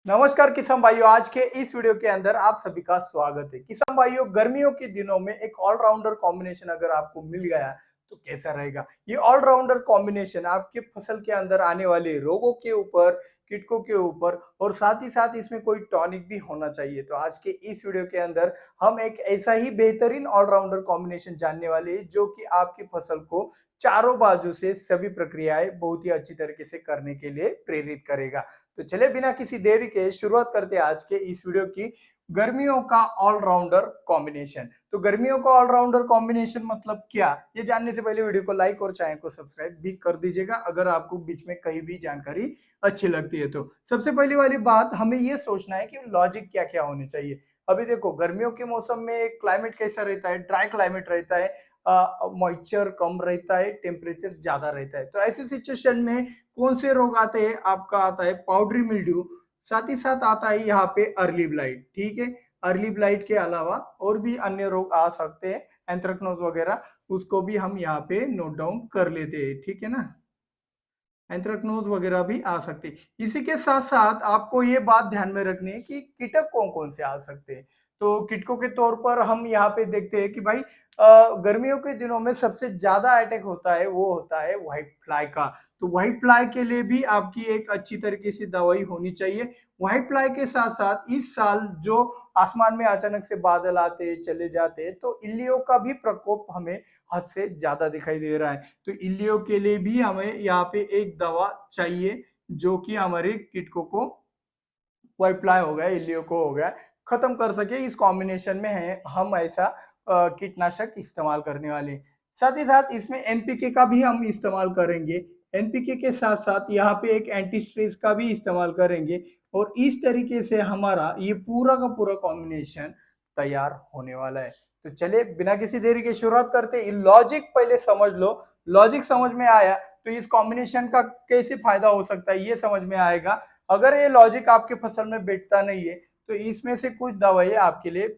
नमस्कार किसान भाइयों, आज के इस वीडियो के अंदर आप सभी का स्वागत है। किसान भाइयों, गर्मियों के दिनों में एक ऑलराउंडर कॉम्बिनेशन अगर आपको मिल गया तो कैसा रहेगा। ये ऑलराउंडर कॉम्बिनेशन आपके फसल के अंदर आने वाले रोगों के ऊपर, कीटकों के ऊपर और साथ ही साथ इसमें कोई टॉनिक भी होना चाहिए। तो आज के इस वीडियो के अंदर हम एक ऐसा ही बेहतरीन ऑलराउंडर कॉम्बिनेशन जानने वाले हैं जो कि आपकी फसल को चारों बाजू से सभी प्रक्रियाएं बहुत ही अच्छी तरीके से करने के लिए प्रेरित करेगा। तो चले बिना किसी देरी के शुरुआत करते हैं आज के इस वीडियो की। गर्मियों का ऑलराउंडर कॉम्बिनेशन। तो गर्मियों का ऑलराउंडर कॉम्बिनेशन मतलब क्या, ये जानने से पहले वीडियो को लाइक और चैनल को सब्सक्राइब भी कर दीजिएगा अगर आपको बीच में कहीं भी जानकारी अच्छी लगती है। तो सबसे पहली वाली बात, हमें ये सोचना है कि लॉजिक क्या क्या होने चाहिए। अभी देखो, गर्मियों के मौसम में क्लाइमेट कैसा रहता है, ड्राई क्लाइमेट रहता है, मॉइस्चर कम रहता है, टेम्परेचर ज्यादा रहता है। तो ऐसी सिचुएशन में कौन से रोग आते हैं, आपका आता है पाउडरी मिल्ड्यू, साथ ही साथ आता है यहाँ पे अर्ली ब्लाइट। ठीक है, अर्ली ब्लाइट के अलावा और भी अन्य रोग आ सकते हैं, एंथ्रेक्नोज वगैरह, उसको भी हम यहाँ पे नोट डाउन कर लेते हैं। ठीक है ना, एंथ्रेक्नोज वगैरह भी आ सकते हैं। इसी के साथ साथ आपको ये बात ध्यान में रखनी है कि कीटक कौन कौन से आ सकते हैं। तो कीटकों के तौर पर हम यहाँ पे देखते हैं कि भाई गर्मियों के दिनों में सबसे ज्यादा अटैक होता है, वो होता है व्हाइट फ्लाई का। तो व्हाइट फ्लाई के लिए भी आपकी एक अच्छी तरीके से दवाई होनी चाहिए। व्हाइट फ्लाई के साथ साथ इस साल जो आसमान में अचानक से बादल आते चले जाते, तो इल्लियों का भी प्रकोप हमें हद से ज्यादा दिखाई दे रहा है। तो इल्लियों के लिए भी हमें यहाँ पे एक दवा चाहिए जो कि हमारे कीटकों को, व्हाइट फ्लाई हो गया, इल्लियो को हो गया, खत्म कर सके। इस कॉम्बिनेशन में है हम ऐसा कीटनाशक इस्तेमाल करने वाले। साथ ही साथ इसमें एनपीके का भी हम इस्तेमाल करेंगे। एनपीके के साथ साथ यहाँ पे एक एंटी स्ट्रेस का भी इस्तेमाल करेंगे और इस तरीके से हमारा ये पूरा का पूरा कॉम्बिनेशन तैयार होने वाला है। तो चलिए बिना किसी देरी के शुरुआत करते हैं। लॉजिक पहले समझ लो। लॉजिक समझ में आया तो इस कॉम्बिनेशन का कैसे फायदा हो सकता है ये समझ में आएगा। अगर ये लॉजिक आपके फसल में बैठता नहीं है तो इसमें से कुछ दवाई आपके लिए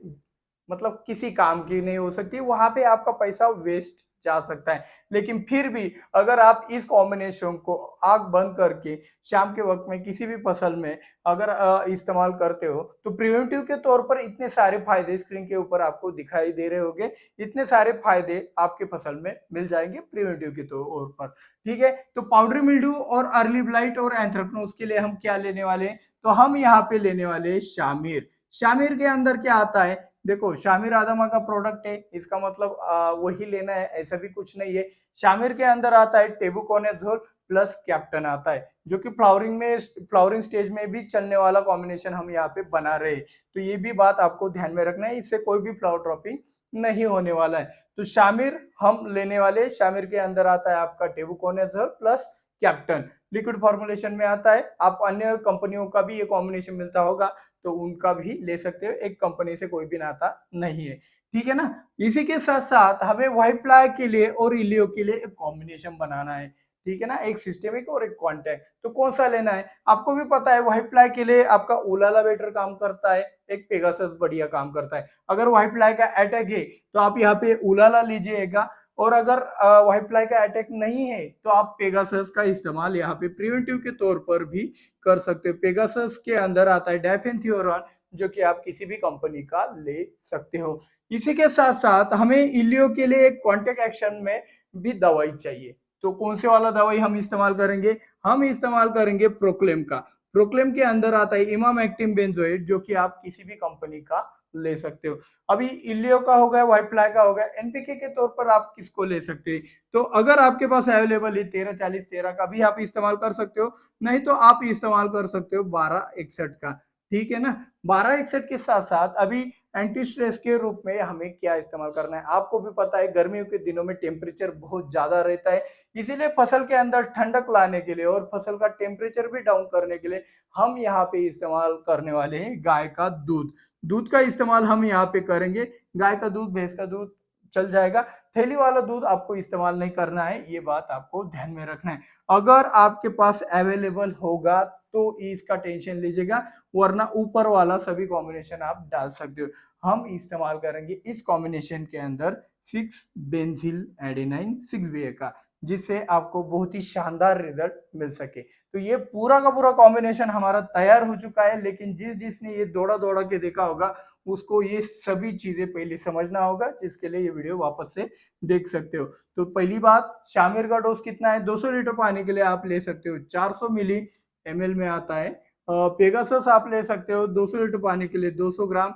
मतलब किसी काम की नहीं हो सकती, वहां पे आपका पैसा वेस्ट जा सकता है। लेकिन फिर भी अगर आप इस कॉम्बिनेशन को आग बंद करके शाम के वक्त में किसी भी फसल में अगर इस्तेमाल करते हो तो प्रिवेंटिव के तौर पर इतने सारे फायदे स्क्रीन के ऊपर आपको दिखाई दे रहे होंगे। इतने सारे फायदे आपके फसल में मिल जाएंगे प्रिवेंटिव के तौर पर। ठीक है, तो पाउडरी मिल्ड्यू और अर्ली ब्लाइट और एंथ्रेक्नोज के लिए हम क्या लेने वाले हैं, तो हम यहाँ पे लेने वाले हैं शामिर। शामिर के अंदर क्या आता है, देखो शामिर आदमा का प्रोडक्ट है, इसका मतलब वही लेना है ऐसा भी कुछ नहीं है। शामिर के अंदर आता है टेबुकोनेजोल प्लस कैप्टन आता है, जो कि फ्लावरिंग स्टेज में भी चलने वाला कॉम्बिनेशन हम यहाँ पे बना रहे हैं। तो ये भी बात आपको ध्यान में रखना है, इससे कोई भी फ्लावर ड्रॉपिंग नहीं होने वाला है। तो शामिर हम लेने वाले, शामिर के अंदर आता है आपका टेबुकोनेजोल प्लस कैप्टन, लिक्विड फॉर्मुलेशन में आता है। आप अन्य कंपनियों का भी ये कॉम्बिनेशन मिलता होगा तो उनका भी ले सकते हो, एक कंपनी से कोई भी नाता नहीं है। ठीक है ना, इसी के साथ साथ हमें व्हाइट फ्लाई के लिए और इलियो के लिए एक कॉम्बिनेशन बनाना है। ठीक है ना, एक सिस्टेमिक और एक कॉन्टैक्ट। तो कौन सा लेना है, आपको भी पता है व्हाइट फ्लाई के लिए आपका उलाला बेटर काम करता है, एक पेगासस बढ़िया काम करता है। अगर व्हाइट फ्लाई का अटैक है तो आप यहाँ पे उलाला लीजिएगा, और अगर व्हाइट फ्लाई का अटैक नहीं है तो आप पेगासस का इस्तेमाल यहाँ पे प्रिवेंटिव के तौर पर भी कर सकते हो। पेगासस के अंदर आता है डाइफेंथ्योरॉन, जो कि आप किसी भी कंपनी का ले सकते हो। इसी के साथ साथ हमें इलियो के लिए एक कॉन्टेक्ट एक्शन में भी दवाई चाहिए। तो कौन से वाला दवाई हम इस्तेमाल करेंगे, हम इस्तेमाल करेंगे प्रोक्लेम का। प्रोक्लेम के अंदर आता है इमामेक्टिन बेंजोएट, जो कि आप किसी भी कंपनी का ले सकते हो। अभी इलियो का हो गया, व्हाइट फ्लाई का हो गया, एनपीके के तौर पर आप किसको ले सकते हैं, तो अगर आपके पास अवेलेबल है 13-40-13 का भी आप इस्तेमाल कर सकते हो, नहीं तो आप इस्तेमाल कर सकते हो 12-61 का। ठीक है ना, 12-61 के साथ साथ अभी एंटी स्ट्रेस के रूप में हमें क्या इस्तेमाल करना है, आपको भी पता है गर्मियों के दिनों में टेम्परेचर बहुत ज्यादा रहता है। इसीलिए फसल के अंदर ठंडक लाने के लिए और फसल का टेम्परेचर भी डाउन करने के लिए हम यहाँ पे इस्तेमाल करने वाले हैं गाय का दूध। दूध का इस्तेमाल हम यहाँ पे करेंगे, गाय का दूध, भैंस का दूध चल जाएगा। थैली वाला दूध आपको इस्तेमाल नहीं करना है, ये बात आपको ध्यान में रखना है। अगर आपके पास अवेलेबल होगा तो इसका टेंशन लीजिएगा, वरना ऊपर वाला सभी कॉम्बिनेशन आप डाल सकते हो। हम इस्तेमाल करेंगे इस कॉम्बिनेशन के अंदर 6 बेंजील एडेनाइन 6BA का, जिससे आपको बहुत ही शानदार रिजल्ट मिल सके। तो ये पूरा का पूरा कॉम्बिनेशन हमारा तैयार हो चुका है, लेकिन जिसने ये दौड़ा दौड़ा के देखा होगा उसको ये सभी चीजें पहले समझना होगा, जिसके लिए ये वीडियो वापस से देख सकते हो। तो पहली बात, शामिर का डोज कितना है? 200 लीटर पानी के लिए आप ले सकते हो 400 मिली ml में आता है। पेगासस आप ले सकते हो 200 लीटर पानी के लिए 200 ग्राम,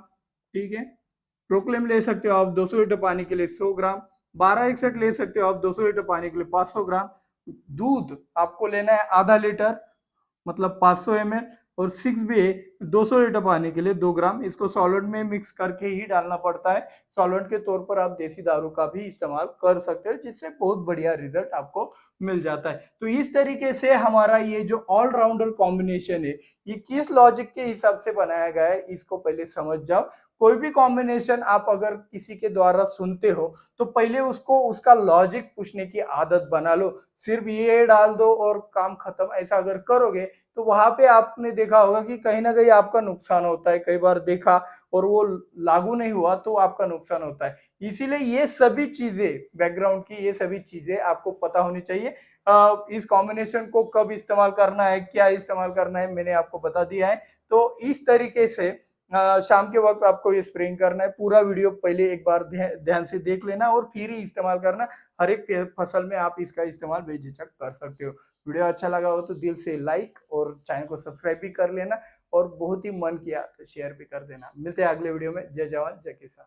ठीक है। प्रोक्लेम ले सकते हो आप 200 लीटर पानी के लिए 100 ग्राम। 1261 ले सकते हो आप 200 लीटर पानी के लिए 500 ग्राम। दूध आपको लेना है आधा लीटर, मतलब 500 ml। और 6BA 200 लीटर पानी के लिए 2 ग्राम। इसको सॉल्वेंट में मिक्स करके ही डालना पड़ता है। सॉल्वेंट के तौर पर आप देसी दारू का भी इस्तेमाल कर सकते हो, जिससे बहुत बढ़िया रिजल्ट आपको मिल जाता है। तो इस तरीके से हमारा ये जो ऑलराउंडर कॉम्बिनेशन है, ये किस लॉजिक के हिसाब से बनाया गया है, इसको पहले समझ जाओ। कोई भी कॉम्बिनेशन आप अगर किसी के द्वारा सुनते हो तो पहले उसको उसका लॉजिक पूछने की आदत बना लो। सिर्फ ये डाल दो और काम खत्म, ऐसा अगर करोगे तो वहां पे आपने देखा होगा कि कहीं ना कहीं आपका नुकसान होता है। कई बार देखा और वो लागू नहीं हुआ तो आपका नुकसान होता है। इसीलिए ये सभी चीजें, बैकग्राउंड की ये सभी चीजें आपको पता होनी चाहिए। इस कॉम्बिनेशन को कब इस्तेमाल करना है, क्या इस्तेमाल करना है, मैंने आपको बता दिया है। तो इस तरीके से शाम के वक्त आपको ये स्प्रेइंग करना है। पूरा वीडियो पहले एक बार ध्यान से देख लेना और फिर ही इस्तेमाल करना। हर एक फसल में आप इसका इस्तेमाल बेझिझक कर सकते हो। वीडियो अच्छा लगा हो तो दिल से लाइक और चैनल को सब्सक्राइब भी कर लेना, और बहुत ही मन किया तो शेयर भी कर देना। मिलते हैं अगले वीडियो में। जय जवान जय किसान।